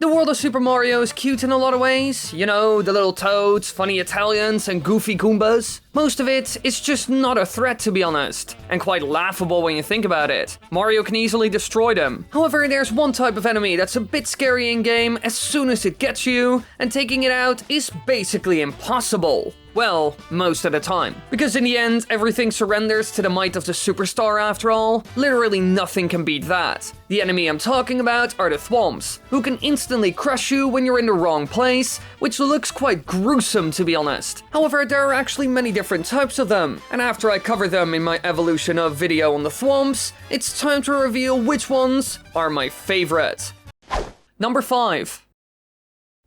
The world of Super Mario is cute in a lot of ways. You know, the little toads, funny Italians, and goofy Goombas. Most of it is just not a threat, to be honest, and quite laughable when you think about it. Mario can easily destroy them. However, there's one type of enemy that's a bit scary in-game as soon as it gets you, and taking it out is basically impossible. Well, most of the time. Because in the end, everything surrenders to the might of the superstar after all. Literally nothing can beat that. The enemy I'm talking about are the Thwomps, who can instantly crush you when you're in the wrong place, which looks quite gruesome to be honest. However, there are actually many different types of them, and after I cover them in my evolution of video on the Thwomps, it's time to reveal which ones are my favorite. Number 5.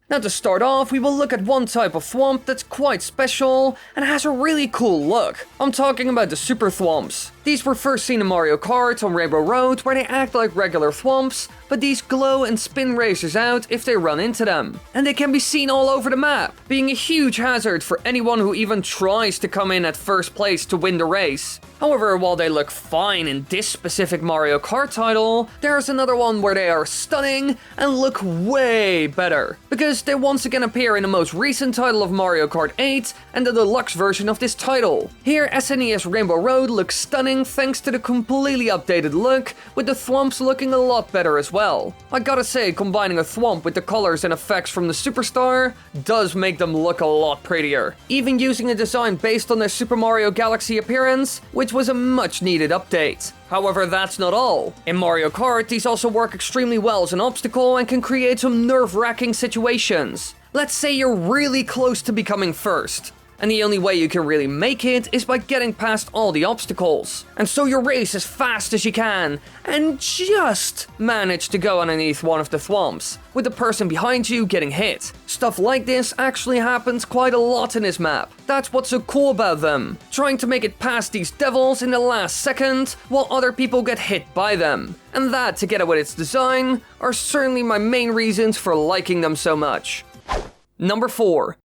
Now to start off, we will look at one type of Thwomp that's quite special and has a really cool look. I'm talking about the Super Thwomps. These were first seen in Mario Kart on Rainbow Road, where they act like regular Thwomps, but these glow and spin racers out if they run into them. And they can be seen all over the map, being a huge hazard for anyone who even tries to come in at first place to win the race. However, while they look fine in this specific Mario Kart title, there's another one where they are stunning and look way better, because they once again appear in the most recent title of Mario Kart 8 and the deluxe version of this title. Here, SNES Rainbow Road looks stunning thanks to the completely updated look, with the Thwomps looking a lot better as well. I gotta say, combining a Thwomp with the colors and effects from the Superstar does make them look a lot prettier, even using a design based on their Super Mario Galaxy appearance, which was a much needed update. However, that's not all. In Mario Kart, these also work extremely well as an obstacle and can create some nerve-wracking situations. Let's say you're really close to becoming first, and the only way you can really make it is by getting past all the obstacles. And so you race as fast as you can, and just manage to go underneath one of the Thwomps, with the person behind you getting hit. Stuff like this actually happens quite a lot in this map. That's what's so cool about them. Trying to make it past these devils in the last second, while other people get hit by them. And that, together with its design, are certainly my main reasons for liking them so much. Number 4.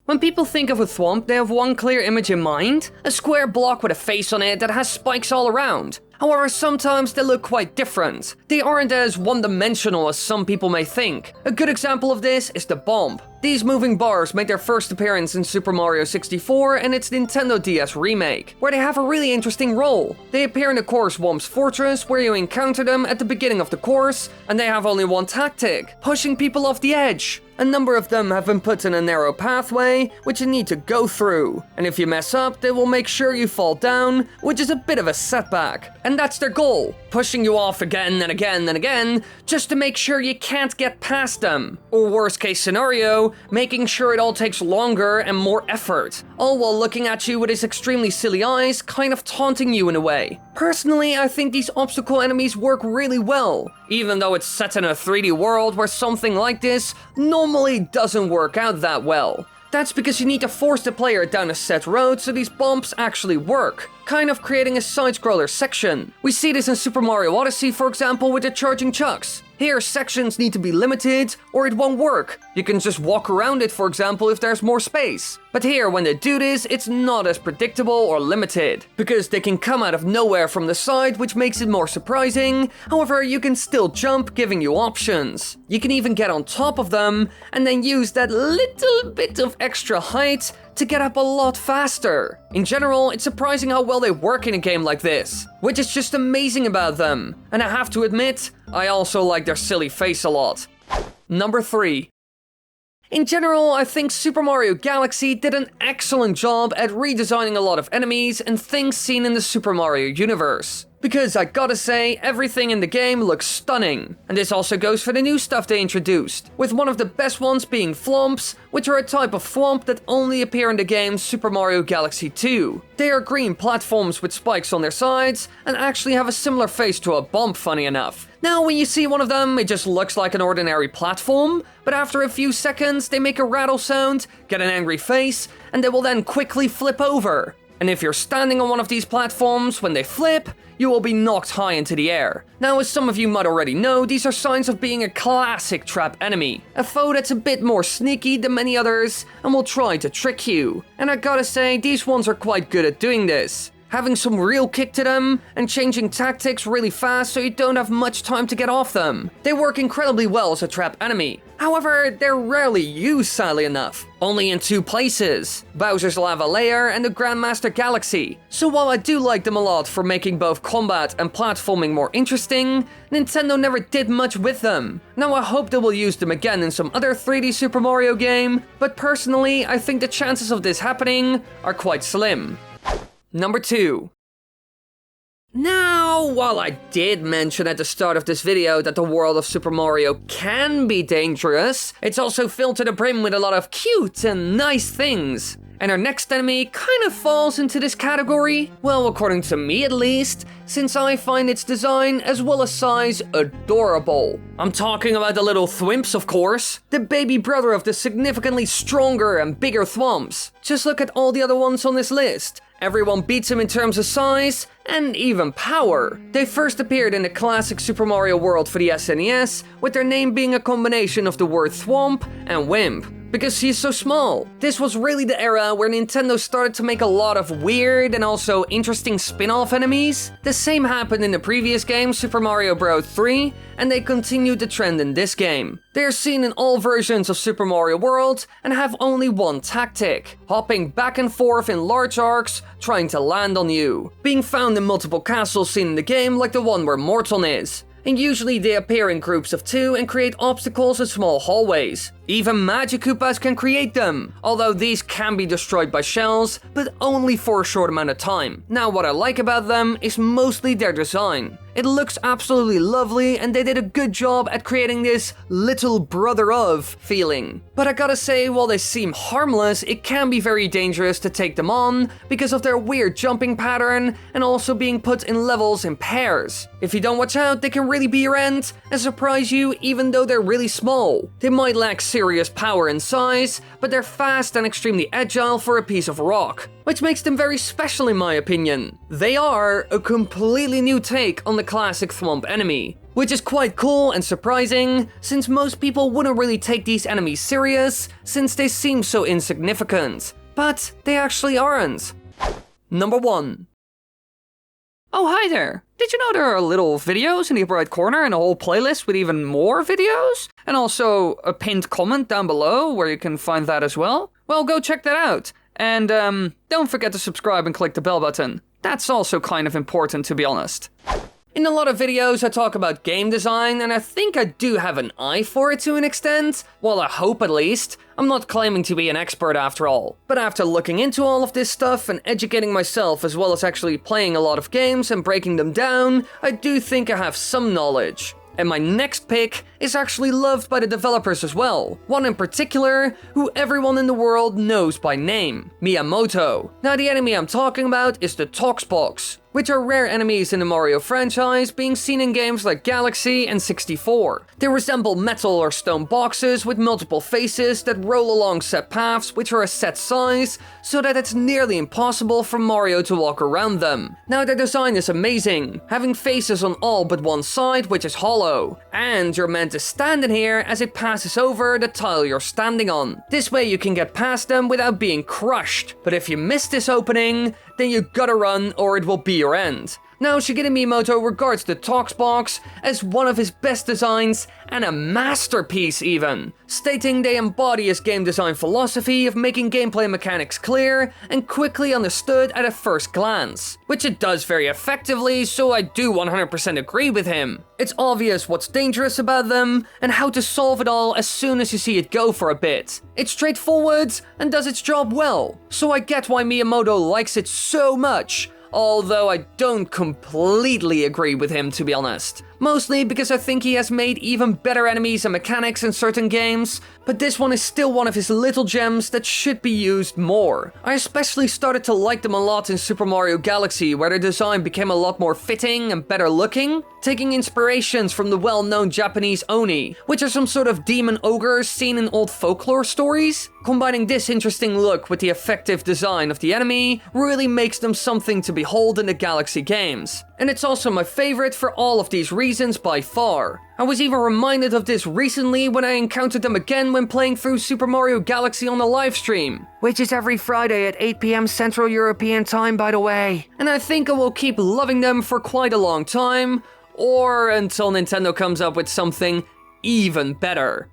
When people think of a Thwomp, they have one clear image in mind: a square block with a face on it that has spikes all around. However, sometimes they look quite different. They aren't as one-dimensional as some people may think. A good example of this is the bomb. These moving bars made their first appearance in Super Mario 64 and its Nintendo DS remake, where they have a really interesting role. They appear in the course Thwomp's Fortress, where you encounter them at the beginning of the course, and they have only one tactic: pushing people off the edge. A number of them have been put in a narrow pathway, which you need to go through, and if you mess up, they will make sure you fall down, which is a bit of a setback. And that's their goal, pushing you off again and again and again, just to make sure you can't get past them. Or worst case scenario, making sure it all takes longer and more effort, all while looking at you with his extremely silly eyes, kind of taunting you in a way. Personally, I think these obstacle enemies work really well, even though it's set in a 3D world where something like this normally doesn't work out that well. That's because you need to force the player down a set road so these bumps actually work, kind of creating a side-scroller section. We see this in Super Mario Odyssey, for example, with the charging chucks. Here, sections need to be limited, or it won't work. You can just walk around it, for example, if there's more space. But here, when they do this, it's not as predictable or limited, because they can come out of nowhere from the side, which makes it more surprising. However, you can still jump, giving you options. You can even get on top of them, and then use that little bit of extra height to get up a lot faster. In general, it's surprising how well they work in a game like this, which is just amazing about them. And I have to admit, I also like their silly face a lot. Number 3. In general, I think Super Mario Galaxy did an excellent job at redesigning a lot of enemies and things seen in the Super Mario universe. Because I gotta say, everything in the game looks stunning. And this also goes for the new stuff they introduced, with one of the best ones being Flumps, which are a type of Thwomp that only appear in the game Super Mario Galaxy 2. They are green platforms with spikes on their sides, and actually have a similar face to a bomb, funny enough. Now, when you see one of them, it just looks like an ordinary platform, but after a few seconds, they make a rattle sound, get an angry face, and they will then quickly flip over. And if you're standing on one of these platforms, when they flip, you will be knocked high into the air. Now, as some of you might already know, these are signs of being a classic trap enemy. A foe that's a bit more sneaky than many others, and will try to trick you. And I gotta say, these ones are quite good at doing this. having some real kick to them, and changing tactics really fast so you don't have much time to get off them. They work incredibly well as a trap enemy. However, they're rarely used, sadly enough. Only in 2 places, Bowser's Lava Lair and the Grandmaster Galaxy. So while I do like them a lot for making both combat and platforming more interesting, Nintendo never did much with them. Now I hope they will use them again in some other 3D Super Mario game, but personally I think the chances of this happening are quite slim. Number 2. Now, while I did mention at the start of this video that the world of Super Mario can be dangerous, it's also filled to the brim with a lot of cute and nice things. And our next enemy kind of falls into this category, well, according to me at least, since I find its design as well as size adorable. I'm talking about the little Thwomps, of course, the baby brother of the significantly stronger and bigger Thwomps. Just look at all the other ones on this list. Everyone beats him in terms of size and even power. They first appeared in the classic Super Mario World for the SNES, with their name being a combination of the word thwomp and wimp, because he's so small. This was really the era where Nintendo started to make a lot of weird and also interesting spin-off enemies. The same happened in the previous game, Super Mario Bros. 3, and they continued the trend in this game. They are seen in all versions of Super Mario World and have only one tactic: hopping back and forth in large arcs, trying to land on you. Being found in multiple castles seen in the game, like the one where Morton is. And usually they appear in groups of 2 and create obstacles in small hallways. Even Magic Koopas can create them, although these can be destroyed by shells, but only for a short amount of time. Now what I like about them is mostly their design. It looks absolutely lovely and they did a good job at creating this little brother of feeling. But I gotta say, while they seem harmless, it can be very dangerous to take them on because of their weird jumping pattern and also being put in levels in pairs. If you don't watch out, they can really be your end and surprise you even though they're really small. They might lack serious power and size, but they're fast and extremely agile for a piece of rock, which makes them very special in my opinion. They are a completely new take on the classic Thwomp enemy, which is quite cool and surprising, since most people wouldn't really take these enemies serious, since they seem so insignificant. But they actually aren't. Number 1. Oh, hi there. Did you know there are little videos in the upper right corner and a whole playlist with even more videos? And also a pinned comment down below where you can find that as well? Well, go check that out. And don't forget to subscribe and click the bell button. That's also kind of important, to be honest. In a lot of videos I talk about game design, and I think I do have an eye for it to an extent. Well, I hope at least. I'm not claiming to be an expert after all. But after looking into all of this stuff and educating myself as well as actually playing a lot of games and breaking them down, I do think I have some knowledge. And my next pick is actually loved by the developers as well. One in particular, who everyone in the world knows by name, Miyamoto. Now the enemy I'm talking about is the Toks Box, which are rare enemies in the Mario franchise, being seen in games like Galaxy and 64. They resemble metal or stone boxes with multiple faces that roll along set paths which are a set size, so that it's nearly impossible for Mario to walk around them. Now their design is amazing, having faces on all but one side which is hollow, and you're meant to stand in here as it passes over the tile you're standing on. This way you can get past them without being crushed, but if you miss this opening, then you gotta run or it will be your end. Now, Shigeru Miyamoto regards the Toks Box as one of his best designs and a masterpiece even, stating they embody his game design philosophy of making gameplay mechanics clear and quickly understood at a first glance, which it does very effectively, so I do 100% agree with him. It's obvious what's dangerous about them and how to solve it all as soon as you see it go for a bit. It's straightforward and does its job well, so I get why Miyamoto likes it so much. Although I don't completely agree with him, to be honest. Mostly because I think he has made even better enemies and mechanics in certain games, but this one is still one of his little gems that should be used more. I especially started to like them a lot in Super Mario Galaxy, where their design became a lot more fitting and better looking, taking inspirations from the well-known Japanese Oni, which are some sort of demon ogres seen in old folklore stories. Combining this interesting look with the effective design of the enemy really makes them something to behold in the Galaxy games. And it's also my favorite for all of these reasons by far. I was even reminded of this recently when I encountered them again when playing through Super Mario Galaxy on the livestream, which is every Friday at 8 PM Central European Time, by the way. And I think I will keep loving them for quite a long time, or until Nintendo comes up with something even better.